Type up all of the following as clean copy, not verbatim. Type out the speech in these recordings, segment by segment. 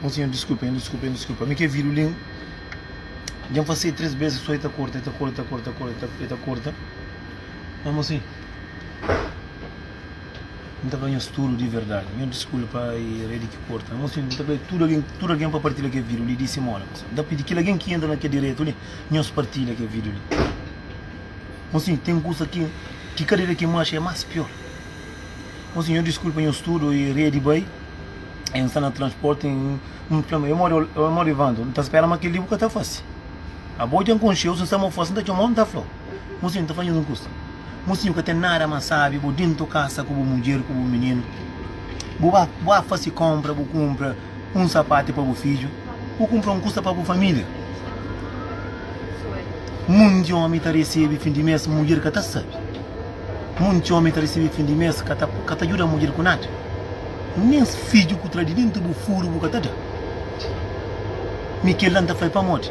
Mocinho, desculpa. Me que virulinho. Já passei 3 vezes, só está corta. Mas mocinho, não está ganhando tudo de verdade. Minha desculpa e rede que corta. Mocinho, não está ganhando tudo alguém para partilhar que vídeo ali disse mola. Dá pedir que alguém que entra naquele direito ali, não se partilha que vídeo ali. Mocinho, tem coisa aqui que cada que mais é mais pior. Mocinho, eu desculpa eu estudo e rede bem. Em sana transporte eu moro em Vando, não está esperando aquele livro que está fácil. A boa tem consciência, se não fosse, não está chamando, está flor. Mocinho, está fazendo um custo. Mocinho, que tem nada mais sabe, vou dentro da casa com a mulher, com o menino. Vou fazer compra um sapato para o filho. Vou comprar um custo para a família. Muito homem está recebendo fim de mês, mulher que está sabe. Muito homem está recebendo fim de mês, que está ajudando a mulher com nada. Nem os filhos que estão dentro do furo, que está dando. Miquel não faz para morte.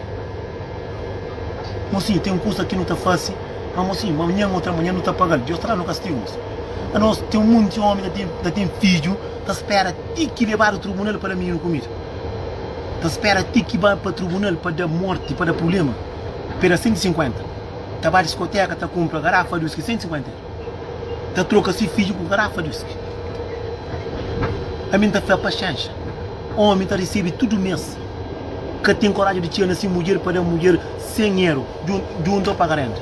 Mocinho, tem um custo aqui não está fácil. Mas mocinho, amanhã outra manhã não está pagando. Deus está no castigo. A nós tem um monte de homem que tem filho, está espera que levar o tribunal para menino comida. Está espera que vai para o tribunal para dar morte, para dar problema. Para 150. Está vai à discoteca, está compra garrafa de whisky 150. Está troca esse filho com garrafa de whisky. A mim está feia paciência. O homem está recebendo tudo mês. Que tem coragem de tirar essa mulher para a mulher 100 euros de um para garante.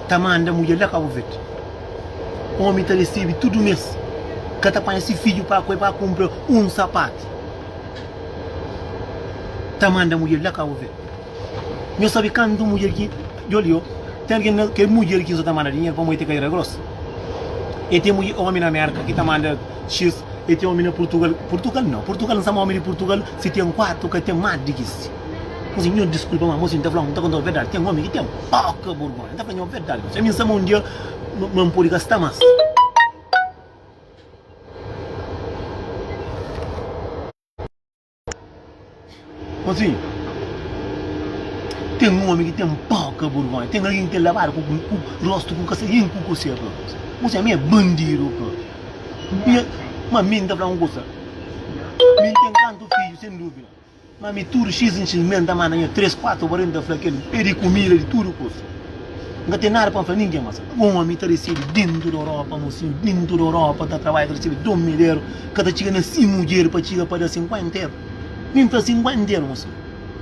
Está mandando a mulher lá para o ver. O homem está recebendo tudo mês. Que está para esse filho para comprar um sapato. Está mandando a mulher lá para o ver. Eu sabe quando mulher que olhou, tem alguém que mulher que está mandando dinheiro para muito cair grossa. E tem homem na América que está mandando X. E tem homem em Portugal não sabe homem em Portugal, se tem um quarto que tem mais de isso. Mocinho, desculpa, mas mocinho, está falando, não está contando a verdade. Tem um homem que tem pouca vergonha, está falando a verdade. Se a minha sama um dia, não pode gastar mais. Mocinho, tem um homem que tem pouca vergonha, tem alguém que tem lavado com o rosto com cacelinho com você. Mocinho, a minha é bandido, mas mim está falando uma coisa. Mim tem tanto filho, sem dúvida. Mas me tudo X enchimento da manhã, 3, 4 varões da flaqueira, pede comida de tudo coisa. Não tem nada para fazer ninguém mais. Um homem está recebendo dentro da Europa, mocinho, dentro da Europa, está trabalhando, está recebendo 2 mil euros, cada chega na 5 mulheres para chegar para 50 euros. Nem para 50 euros, mocinho.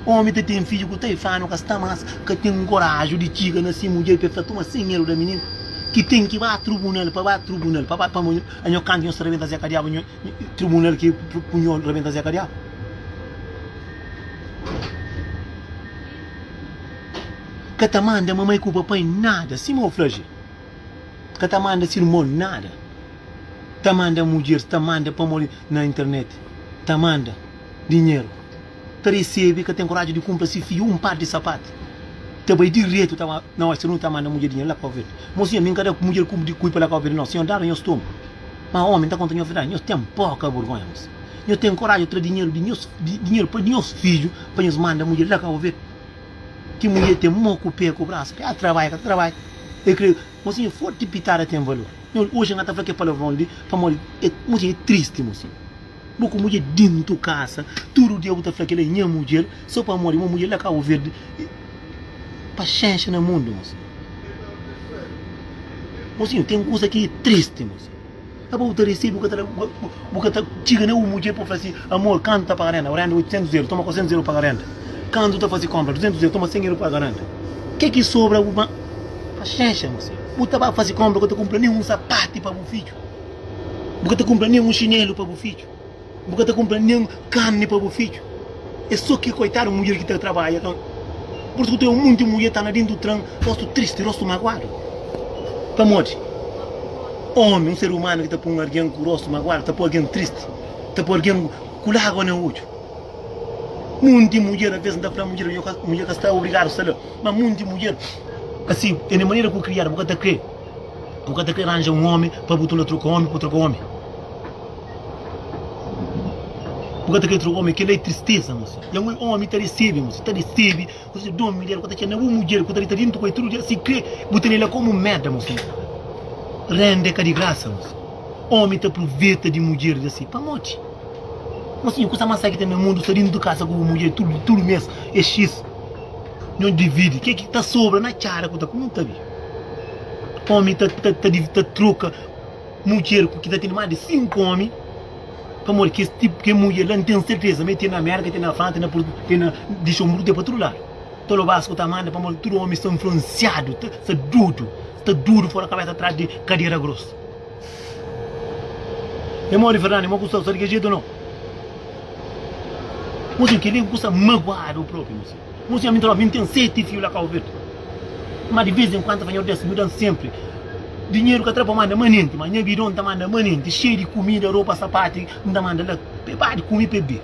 O homem tem filho que está fazendo, que está mais, que tem coragem de chegar na 5 mulheres para tomar 100 euros da menina. Que tem que ir para o tribunal, para a minha canto, eu rebenta a cadiaba, tribunal que punho rebenta a cadiaba. Que te manda mamãe com o papai nada, se me ofrece. Que te manda irmão nada. Te manda mulher, te manda para morrer na internet. Te manda dinheiro. Te recebe que tem coragem de comprar esse filho um par de sapatos. Te vai direto, não, se não te manda mulher dinheiro lá para ver. Mocinha, mim cada mulher de cuipa lá para ver, não, se eu dar eu estou. Mas homem está contando a verdade, eu tenho pouca vergonha. Eu tenho coragem de ter dinheiro para meus filhos, para eles mandar mulher lá para ver. Que mulher tem moco pé com o braço, que trabalha. Eu creio, mocinha, forte pitada tem valor. Hoje não está falando que é palavrão ali, para morrer, mocinha, é triste, mocinha. Porque mulher dentro de casa, todo dia eu estou falando que ela é minha mulher, só para morrer, uma mulher lá para ver. Paciência no mundo, mocinho. Mocinho, tem coisa que é triste, mocinho. A boa recebe, porque chega na mulher para falar assim, amor, quanto está pagando? Agora 800 euros, toma 400 euros para renda. Quando está fazendo compra, 200 euros, toma 100 euros para renda. O que sobra? Paciência, mocinho. Você vai fazer compra, você compra nenhum sapato para o filho. Você compra nenhum chinelo para o filho. Você compra nenhum carne para o filho. É só que coitado mulher que está trabalhando. Porque tem um monte de mulher que está dentro do trem, rosto triste, rosto magoado. Para morrer. Homem, um ser humano que está por alguém com o rosto magoado, está por alguém triste, está por alguém com água no olho. Muita mulher, às vezes, não dá para a mulher que está obrigada a sair. Mas muita mulher, assim, é a maneira que criar, porque está querendo. Porque está querendo arranjar um homem para botar outro homem, para outro homem. Porque tem outro homem que ele é tristeza, moço. E um homem está recebe, moço. Está recebe, você dá uma mulher, quando está uma mulher, quando está dentro com tudo, se crê, botar ele como merda, moço. Rende de graça, moço. Homem está aproveita de mulher assim, para morte. Mas sim, coisa mais que tem no mundo, saindo de casa com a mulher, tudo mês, é X. Não divide. O que é que está sobra na cara, como está bem? Homem está troca, mulher que está tendo mais de 5 homens, para morrer, que esse tipo de mulher não tem certeza, mas tem na América, tem na França, tem na Luxemburgo, tem para todo lado. Todo o basco está mandando para morrer, todo homem está influenciado, está duro fora a cabeça atrás de cadeira grossa. É morre, Fernando, não custa saber que jeito não. Mas que ele custa magoar o próprio, mas a mim tem 7 filhos lá cá, mas de vez em quando vai desse mudando sempre. Dinheiro que atrapa manda manente, mas minha bidão tá manda manente, cheio de comida, roupa, sapato, não manda lá, para de comer para beber.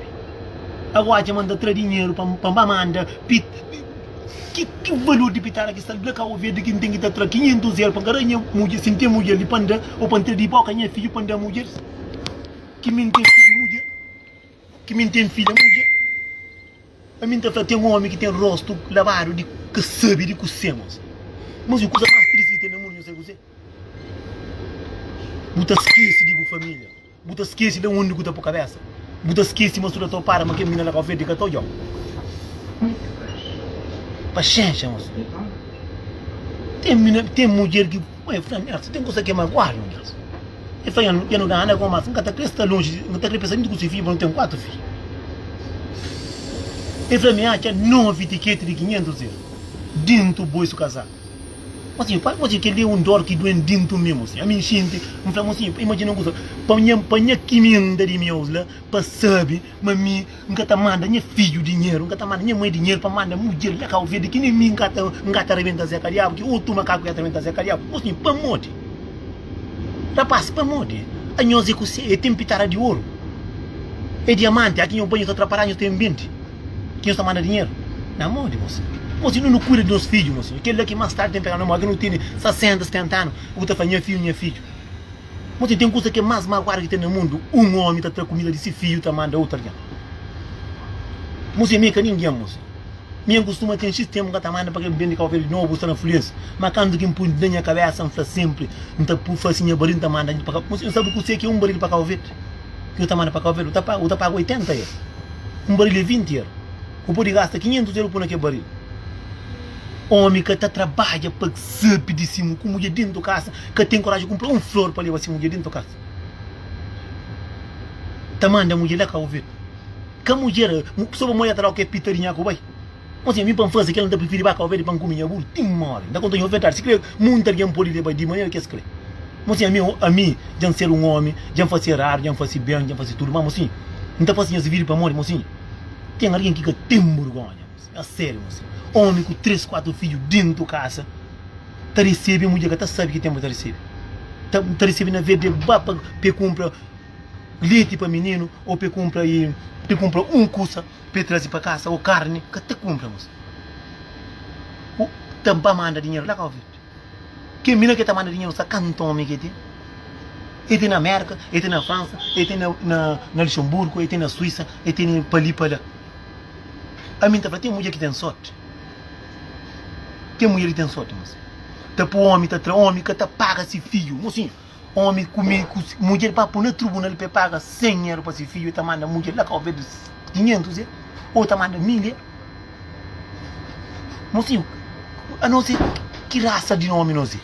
Agora já manda trazer dinheiro para manda, que valor de pitar que está lá cá, o verde que tem que estar 500 euros para garanhar mulher, sem ter mulher de panda, ou para ter de boca, minha filha panda mulher. Que me tem filho mulher, que me tem filha mulher. A mim tem um homem que tem rosto lavado de que sabe de cossemos. Mas a coisa mais triste que tem no mundo, eu sei você. Você esquece de família. Você esquece de onde você está por cabeça. Você esquece de mostrar a tua para, mas que menina lá com a verde que eu estou. Paciência, moço. Tem mulher que... Ué, você tem coisa que é magoar, meu Deus. Eu não ganho com mais. Não está longe. Não está pensando que você filho, não tem 4 filhos. Eu falei, tinha 9 etiquetas de 500 euros. Dentro do bolso casado. Mas assim, que ele é dor que doen dentro mesmo. Assim. A minha gente, imagina uma coisa. Para minha quimenda de meus lá, para saber, mas mim, nunca está mandando minha filho dinheiro, nunca está mandando minha mãe dinheiro para mandar mulher lá cá o verde, que nem mim nunca está arrebentando Zé Cariabo, que outro macaco que arrebenta Zé Cariabo. Mas assim, para morte. Rapaz, para morte. A nós é tem pitara de ouro. É diamante, aqui eu banho está atrapalhando, tem ambiente. Quem está mandando dinheiro? Não, morte, moço. Moço, não cuida dos nossos filhos, moço. Aquele que mais tarde tem que pegar no que não tem 60, 70 anos. O que está minha filho. Moço, tem coisa que é mais magoada que tem no mundo. Um homem está trazendo comida desse filho, está mandando outra. Moço, é meio que ninguém, moço. Minha costuma ter X tempo que está mandando para que bem de cabelo de novo, está na influência. Mas quando que põe na minha cabeça, não faz sempre. Não está por fazer minha barriga, está mandando para cá. Moço, eu sabe que você que é um barriga para cá o verde. Que eu está mandando para cá o verde. Eu está pago 80 euros. Um barriga é 20 euros. O pode gastar 500 euros por naquele barril. Homem que trabalha para saber de cima, com mulher dentro da casa, que tem coragem de comprar um flor para levar essa mulher dentro da casa. Tá manda a mulher lá cá ouvir. Que a mulher, sobre a mulher atrás que é pitarinha com vai. Mas a mim para fazer que ela não prefere para cá ouvir para comer a bula, tem mole. Da conta eu ofertar, se crê, muita gente pode levar de manhã que se crê. Mas a mim, já ser um homem, já fazer raro, já fazer bem, já fazer tudo, mas assim, não está fazendo esse vídeo para morrer, mas assim. Tem alguém que tem vergonha, é sério, moço. Homem com 3, 4 filhos dentro da casa, está recebendo, mulher que sabe que tem para receber. Está recebendo a verde para comprar leite para menino, ou para comprar um coça para trazer para casa, ou carne, que te compra, moço. Também manda dinheiro lá, cá, que menina que está mandando dinheiro, sabe quanto homem que tem? Ele tem na América, ele tem na França, ele tem na Luxemburgo, ele tem na Suíça, ele tem para lá. A mim tem mulher que tem sorte. Tem mulher que tem sorte, mas. Tá para o homem, homem que paga esse filho. Mas assim, homem mulher para pôr no tribunal, ele paga 100 euros para esse filho, e manda mulher lá com 500 euros, ou manda 1000 euros. Mas assim, a não ser que raça de nome não sei.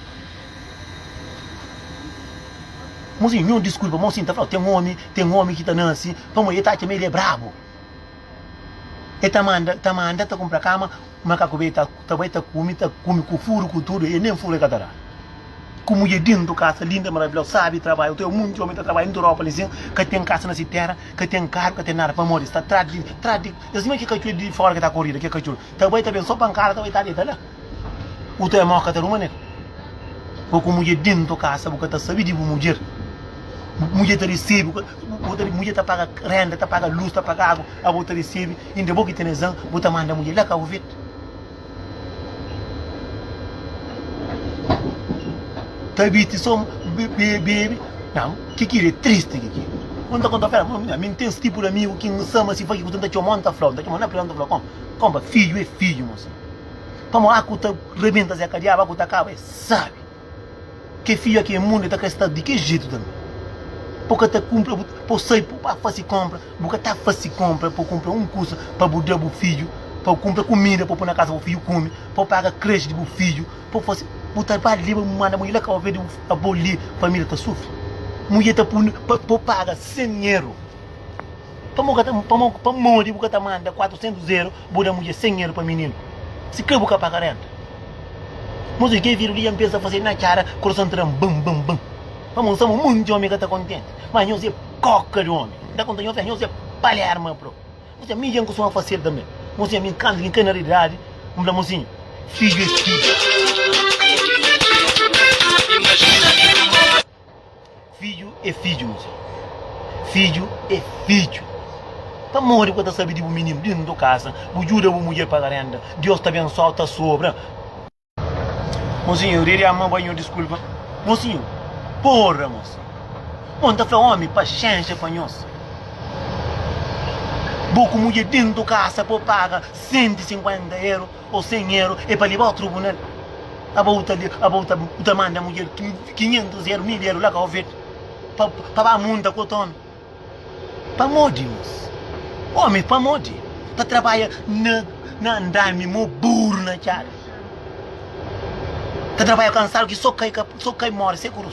Mas assim, não desculpa, mas assim, tem um homem que está assim, para mulher ele é brabo. Ele tá manda comprar cama, macaco vai come com furo, com tudo, e nem furo é catará. Como é dentro da casa, linda, maravilhosa, sabe, trabalha, tem muito homem que trabalha dentro da Europa, que tem casa nessa terra, que tem carro, que tem nada para morrer, está atrás de, assim, que cachorro de fora que está corrida, que cachorro, também está bem, só pancada, também está ali, tá lá. O teu é maior que está rumando, ou como é dentro da casa, porque está sabendo de mulher. Mulher está recebe, mulher está paga renda, está paga luz, está paga água, a outra recebe, ainda boa que tem exame, você manda a mulher lá cá o vento. Tá vendo só bebê, não, que é triste que quando conta fera, mim tem esse tipo de amigo que não sama se faz que tenta te monta flauta, que monta planta flauta, como filho é filho, moço. Para mo acuta rebenta se acadiava, acuta acaba, sabe? Que filho aqui é mundo está crescendo de que jeito também. porque tá compra, por sair para fazer compra, porque tá fazer compra, para comprar curso para mudar o filho, para comprar comida para pôr na casa o filho come, para pagar creche do filho, para fazer, para trabalhar livre, manda mulher que vai ver a bolir, família tá sofre. Mulher tá para pagar sem dinheiro. Para morrer, porque tá manda 400 euros, para mulher sem dinheiro para menino. Se quer buscar pagar renda. Mas o que vira ali empieza a fazer na cara, coração tram, bum, bum, bum. Vamos, somos muito homem que está contente. Mas nós é coca de homem. Dá conta, nós é palharma, bro. Você é mídia que só fazer também. Você é me encanta, em canalidade. Vamos lá, mocinho. Filho é filho. Filho é filho, mocinho. Filho é filho. Para morrer quando sabe de um menino dentro da casa, o jura a mulher para a renda. Deus está abençoado, está sobra. Mocinho, eu diria a mão banho, desculpa. Mocinho, porra, mocinho. Onde foi homem, paciência para nós. Boca mulher dentro da casa para pagar 150 euros ou 100 euros é para levar ao tribunal. A volta manda a mulher 500 euros, 1000 euros lá que eu vejo. Para a munda com o homem. Para morrer, moço. Homem, para morrer. Para trabalhar na andame, mo burro na cara. Para trabalhar cansado que só cai morre, seguro.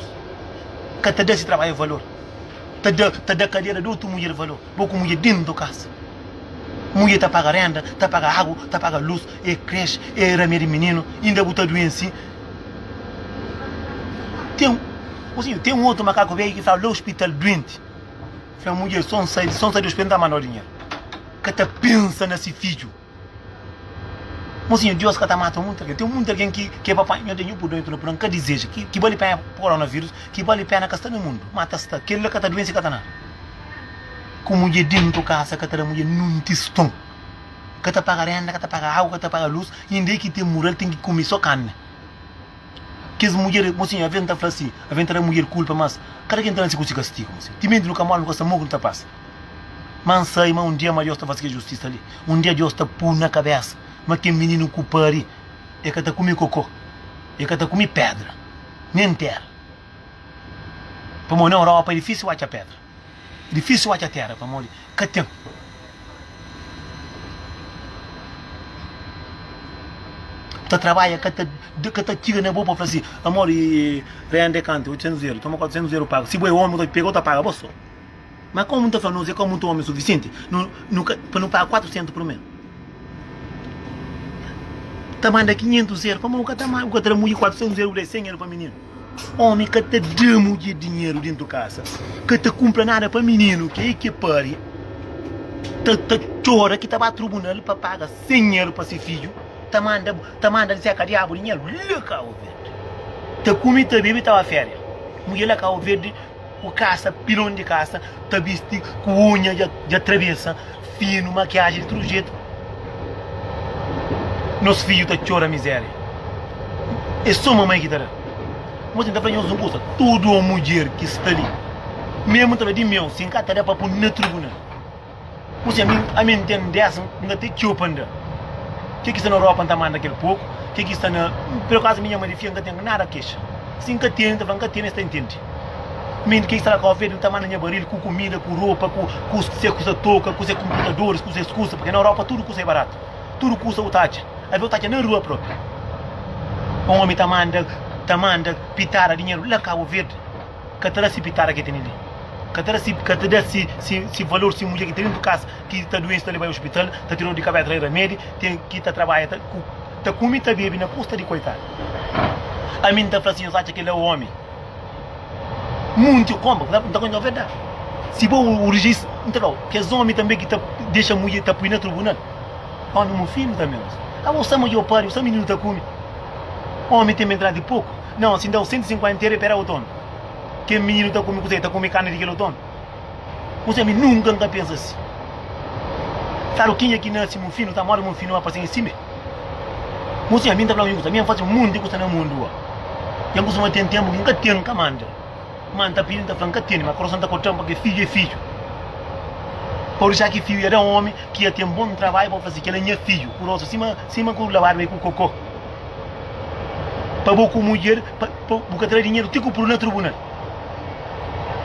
Que te dá esse trabalho valor. Te dá cadeira de outra mulher valor. Boca mulher dentro da casa. Mulher está paga renda, está paga água, está paga luz, é creche, é remédio menino, ainda botar doença. Tem um outro macaco velho que fala no hospital doente. Fala, mulher, só sai do hospital da mano dinheiro. Que te pensa nesse filho. Mocinho, Deus que está matando muito alguém. Tem muito alguém que é papai, eu tenho por dentro, não quer dizer que vale a pena coronavírus, que vale a pena que está no mundo. Mata-se, que ele que está doença que está nada. Como mulher dentro da casa, que está mulher não te estão. Que está paga renda, que está paga água, que está paga luz, e ainda que tem moral, tem que comer só carne. Que as mulheres, mocinho, a venda fala assim, a venda é mulher culpa, mas cada quem está nesse curso de castigo, mocinho. Tem medo do camalo, não gosta muito, não está passa. Mas sai, mas um dia Deus está fazendo justiça ali. Um dia Deus está pôr na cabeça. Mas que menino culpari é que está comendo cocô. É que está comendo pedra. Nem terra. Para morrer na Europa é difícil achar pedra. Difícil achar terra para morrer. Que tem. Tu trabalha, que tu tira na boa para fazer. Amor, e rende canto, 800 euros. Toma 400 euros paga. Se o homem pegou, tu paga, você. Mas como não está falando, como não é homem suficiente, para não pagar 400 por mês. Tá manda 500 euros, para nunca tá muito 400 euros, 100 euros para menino. Homem que te dá muito dinheiro dentro de casa, que te compra nada para menino, que é que pare. Te chora que tá para tribunal para pagar 100 euros para seu filho, tá manda dizer que diabo dinheiro, lá Cabo Verde. Te come, te bebe, tá a férias. Mulher lá Cabo Verde, o caça, pilão de caça, te veste com unha de travessa, fino, maquiagem, de todo jeito. Nosso filho está chorando miséria. É só mamãe que está lá. Mas então falamos uma coisa, toda a mulher que está ali, mesmo que de meu, sem cá para pôr no tribunal. Você a mim entende dessa, não tem que opanda. Que está na Europa está mandando aquele pouco, que está na, por acaso minha mãe filha não tem nada a queixa. Sem que tem, está falando que tem, está entende. Mim que está com a ovelha, está mandando baril com comida, com roupa, com custa toca, com computadores, com excusa, porque na Europa tudo custa barato, tudo custa o taxa. Aí eu taxa na rua própria. O homem tá manda pitar dinheiro lá Cabo Verde. Que terá se pitar que tem ali. Que terá se valor se mulher que tem dentro de casa que está doente, está levando ao hospital, está tirando de cabeça de remédio, tem que está trabalhando, está comendo, está bebendo, na custa de coitado. A mim está falando assim, acha que ele é o homem. Muito como, não está com a verdade. Se bom o registro, então, que os homens também que deixa a mulher tá põe no tribunal. Homem, meu filho também. Ah, você é meu pai, você é menino está comendo. Homem tem entrado de pouco. Não, assim dá 150 euros para o dono. Que menino está comendo, está comendo carne de aquele dono. Você nunca está pensando assim. Sabe quem é que nasce meu filho, está morto meu filho, vai passar em cima. Você a mim está falando isso, a minha faz um mundo que está no mundo. E alguns não tem tempo que nunca tem camanda. Mano, está pedindo, está falando que tem, mas o coração está cortando porque filho é filho. Por já que filho era um homem que ia ter um bom trabalho para fazer que ele é filho. Por isso, cima com o lavar com o cocô. Para boa com mulher, para ter dinheiro, tem que pôr no tribunal.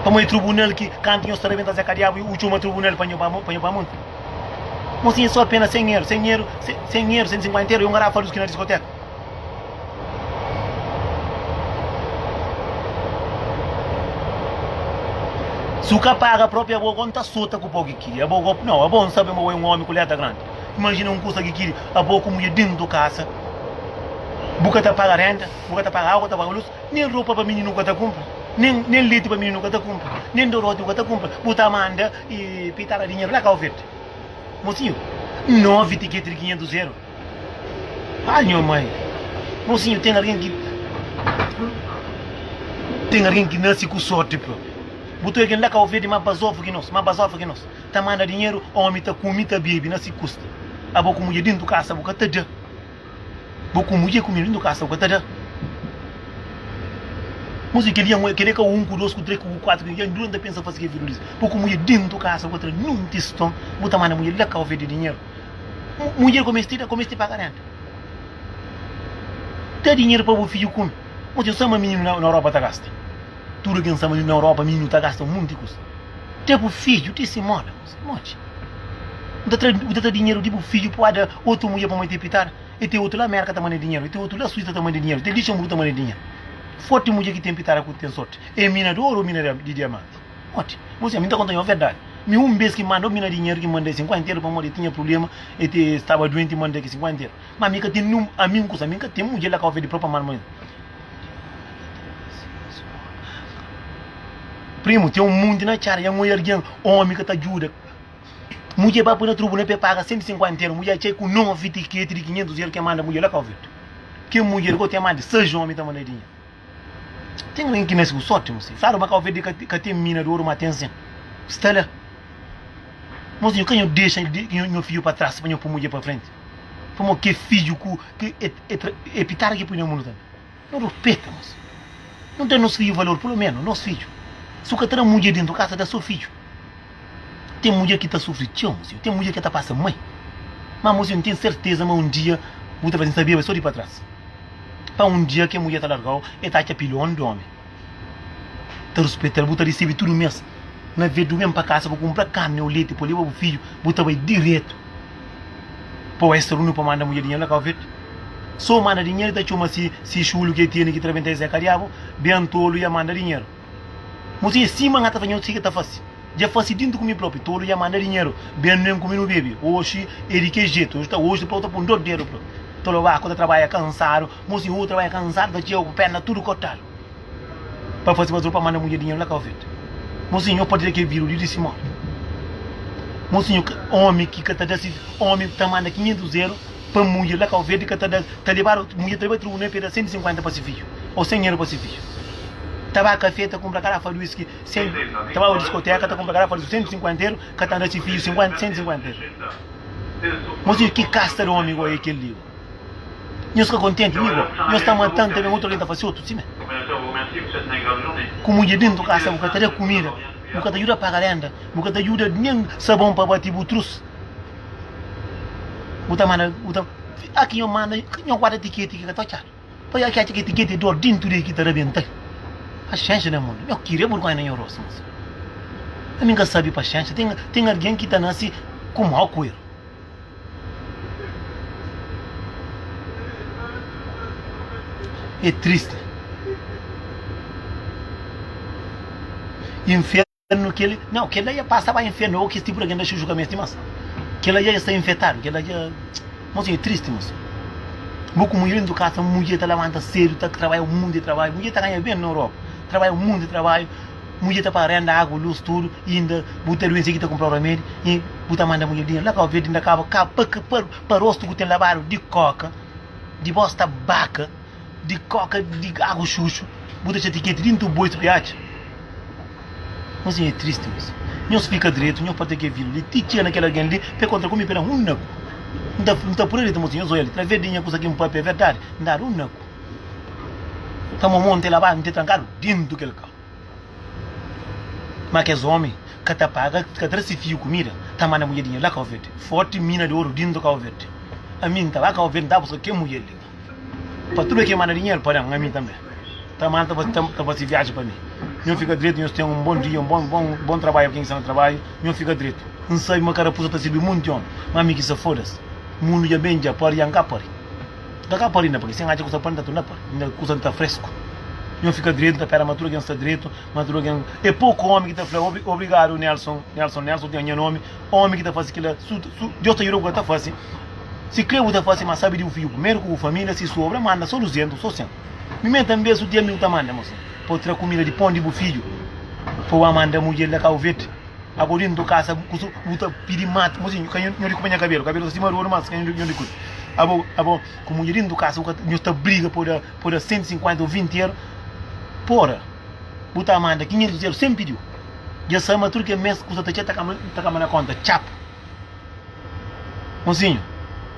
Para o tribunal que cantam os reventas a cariabo e o último tribunal para o mundo. Mocinho, só apenas 100 euros, 150 euros e um garrafa dos que na discoteca. Se o que paga a própria boa conta, solta com o pouco que queria. Não, a boa não sabe um homem com letra grande. Imagina um custo que queria, a boa como ia dentro da casa. Boca tá paga renda, boca tá paga água, tá paga luz, nem roupa para menino que tá compra, nem leite para menino que tá compra, nem dorote que tá compra. Puta manda e pitar dinheiro lá que a oferta. Mocinho, 9 tickets de 500 euros. Ai, minha mãe. Mocinho, tem alguém que nasce com sorte, pô. Botou alguém lá que a oferta, mas basofa que nós. Tá manda dinheiro, homem tá comida, bebê, nasce custa. A boca mulher dentro do casa, a boca tá já. Boca mulher comida dentro do casa, a boca tá já. Mocinho, queria que o 1, com 2, com 3, com 4, que não anda pensando fazer aquilo isso. Boca mulher dentro do casa, a boca não testam. Botar manda mulher lá que a oferta dinheiro. Mulher comestida para caramba. Dá dinheiro para o filho comer. Mas eu sou uma menina na Europa tá gasta. Tudo que nós na Europa, menino tá gasta muito de custo. Tem o filho, tem se moda, monte. Dá dinheiro de o filho para outro mulher para meter pitar. E tem outro lá América também de dinheiro, e tem outro lá Suíça também de dinheiro, tem Luxemburgo também de dinheiro. Forte mulher que tem pitar com tem sorte. É mina de ouro ou mina de diamante? Monte. Você me tá contando a verdade. Um mês que mandou mina dinheiro que mandei 50 euros para morrer, tinha problema, e estava doente e mandei 50 euros. Mas a tem a mim que tem mulher lá que oferece de própria mãe. Primo, tem mundo na chara, e a mulher homem que te ajuda. Mulher vai para o tribunal para pagar 150 euros, mulher chega com 9 tickets de 500 euros que manda a mulher lá que oferece. Que mulher que tem mais de 6 homens da maneira. Tem alguém que nasce com sorte, moço. Fala uma coisa que tem mina de ouro, uma atenção. Está lá. Moço, eu canho deixa meu filho para trás, para a mulher para frente. Como que filho que é pitar aqui para o mundo. Não respeita, moço. Não tem nosso filho valor, pelo menos, nosso filho. Se o que tem uma mulher dentro da casa da seu filho. Tem mulher que está sofrendo, moço. Tem mulher que está passando mãe. Mas, moço, eu não tenho certeza, mas um dia, vou te fazer saber, vai só ir para trás. Para um dia que a mulher está largada, e está aqui pilhão de homem. Está respeitando, vou receber tudo mesmo. Na vez do mesmo para casa, vou comprar carne ou leite, para levar o filho, vou ir direto. Para o extra, para mandar a mulher dinheiro lá que eu vejo. Só manda dinheiro, está chama se chulo que tem que trabalhar esse cariabo, bem tolo e manda dinheiro. Mas se cima não está fazendo o que está fazendo. Já faz dentro com o meu próprio, tolo e manda dinheiro, bem nem comigo bebê. Hoje, ele que jeito, hoje para outro ponto dinheiro. Todo o barco trabalha cansado, mas o trabalha cansado, vai com perna tudo cortado. Para fazer para mandar mulher dinheiro lá que eu vejo. Mocinho, eu pode ter que vir o de cima. Mocinho, homem que está desse, homem que está mandando 500 euros para mulher lá que eu vejo que está levando, mulher trabalha tribunal para 150 para esse filho, ou 100 euros para esse filho. Estava café, está comprando garrafa de whisky, estava na discoteca, está comprando garrafa de 150 euros, que está desse filho 150 euros. Mocinho, que casta de homem igual é aquele livro. Nós ficamos contentes, amigo. Nós estamos matando também outro alguém está fazendo outro, sim. Como mulher dentro da casa, você tem comida, você te ajuda a pagar renda, você te ajuda nem sabão para bater o truce. Você manda, aqui eu mando, eu guardo etiqueta que está achando. Para aqui a etiqueta do dentro dele que está arrebentando. Paciência, né, mano? Eu queria burgar em euros, mas a minha sabe paciência. Tem alguém que está nasce com mau coelho. É triste. Inferno que ele... Não, que ele ia passar para o inferno, ou que esse tipo de alguém deixa o julgamento de massa. Que ele ia estar infectado, que ele ia... Mas é triste, moço. Muito mulher dentro do casa, mulher está levando sério, está trabalhando um mundo de trabalho. Mulher está ganhando bem na Europa. Trabalha um mundo de trabalho. Mulher está pagando água, luz, tudo. E ainda, botar doença aqui, está comprando remédio. E botar manda mulher dinheiro. Lá que eu vejo, ainda acaba, para rosto que tem lavado de coca, de bosta baca, de coca, de água xuxo, bota essa etiqueta dentro do boi de piate. Mas é triste, mas não se fica direito, não pode ter que vir ali, titia naquela alguém ali, para contra comigo, para um naco. Não está por ali, mas eu sou ele, traz verdinha, coisa aqui um papel, é verdade, não dá um naco. Estamos um monte lá, não te trancaram dentro daquele carro. Mas que é homem, que está paga, que traz esse fio comida, está mandando mulherinha lá, Calvete, forte mina de ouro dentro do Calvete. A mim está lá, Calvete, dá para que mulher ali. Para tudo que manda dinheiro para a mim também. Está mandando para se viajar para mim. não fica direito, nós temos um bom dia, bom trabalho para quem está no trabalho, não fica direito. Não sabe uma carapuça está sendo muito homem, mas amigo que se foda-se. O mundo já bem, já pode, já não pode. Não pode ainda, porque sem a gente custa para não pode, ainda custa está fresco. Não fica direito, da pera matura que não está direito, matura que não... É pouco homem que está falando, obrigado Nelson, tem meu nome, homem que está fazendo aquilo, Deus está jurando que está fazendo. Se crê que está fazendo, mas sabe de um filho, primeiro com a família, se sobra, manda só 200, só 100. Me também, se o dia me está mandando, moça. Pode tirar comida de pão de filho, para mandar a mulher da calvete. Agora dentro da casa, você pedir mate, mocinho, que eu não comia cabelo assim, mas eu não mas que eu não cuido. Abo, como mulher dentro da casa, eu está briga por 150 ou 20 euros. Porra, botar a manda 500 euros, sempre pediu. Já sabe tudo que é mês, custa tá na conta, chapa. Mocinho,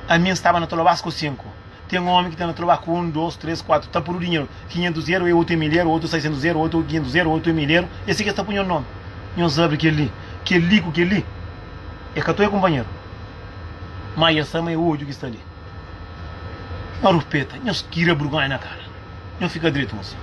a minha estava na Tolobas com 5. Tem um homem que está na Tolobas com 1, 2, 3, 4, está por o dinheiro. 500 euros, outro 1.000 euros, outro 600 euros, outro 500 euros, outro 1.000 euros. Esse aqui está por o nome. Não sabe que ali, é que eu estou companheiro. Mas essa é o ódio que está ali. Marupeta, não se queira brugar na cara. Não fica direito, moço.